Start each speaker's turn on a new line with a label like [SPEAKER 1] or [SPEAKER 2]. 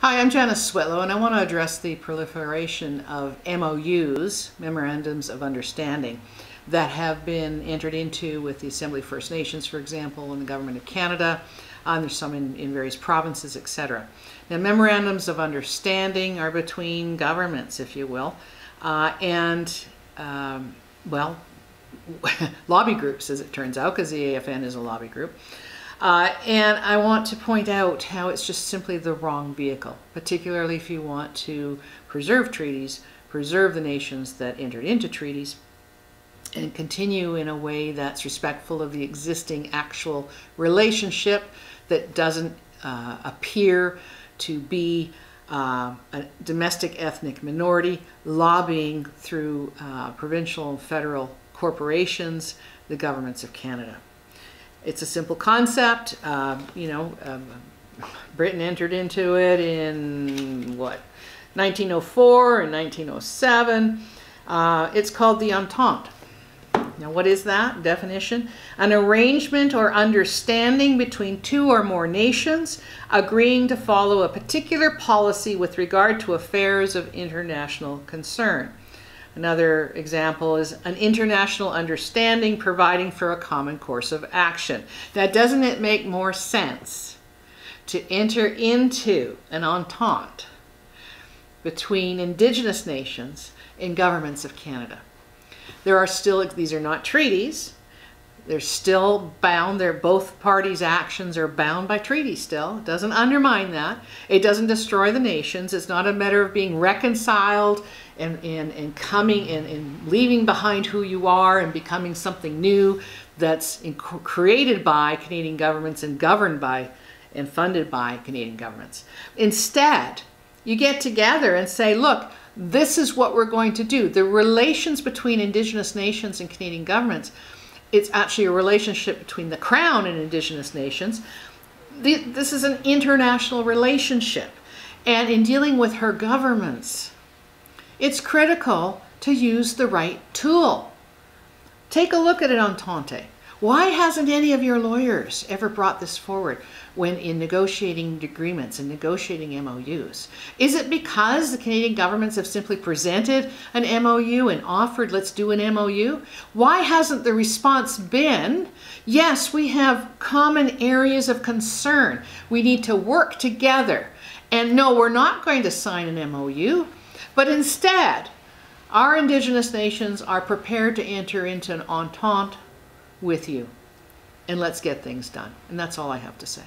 [SPEAKER 1] Hi, I'm Janice Switlo, and I want to address the proliferation of MOUs, Memorandums of Understanding, that have been entered into with the Assembly of First Nations, for example, and the Government of Canada. There's some in various provinces, etc. Now, Memorandums of Understanding are between governments, if you will, well, lobby groups, as it turns out, because the AFN is a lobby group. And I want to point out how it's just simply the wrong vehicle, particularly if you want to preserve treaties, preserve the nations that entered into treaties, and continue in a way that's respectful of the existing actual relationship that doesn't appear to be a domestic ethnic minority lobbying through provincial and federal corporations, the governments of Canada. It's a simple concept. Britain entered into it in, 1904 and 1907. It's called the Entente. Now, what is that definition? An arrangement or understanding between two or more nations agreeing to follow a particular policy with regard to affairs of international concern. Another example is an international understanding providing for a common course of action. Now, doesn't it make more sense to enter into an entente between Indigenous nations and governments of Canada? There are still, these are not treaties, they're still bound, both parties' actions are bound by treaties still. It doesn't undermine that. It doesn't destroy the nations. It's not a matter of being reconciled and coming and leaving behind who you are and becoming something new that's created by Canadian governments and governed by and funded by Canadian governments. Instead, you get together and say, look, this is what we're going to do. The relations between Indigenous nations and Canadian governments, it's actually a relationship between the Crown and Indigenous nations. This is an international relationship. And in dealing with her governments, it's critical to use the right tool. Take a look at an entente. Why hasn't any of your lawyers ever brought this forward when in negotiating agreements and negotiating MOUs? Is it because the Canadian governments have simply presented an MOU and offered, let's do an MOU? Why hasn't the response been, yes, we have common areas of concern. We need to work together. And no, we're not going to sign an MOU, but instead, our Indigenous nations are prepared to enter into an entente with you, and let's get things done. And that's all I have to say.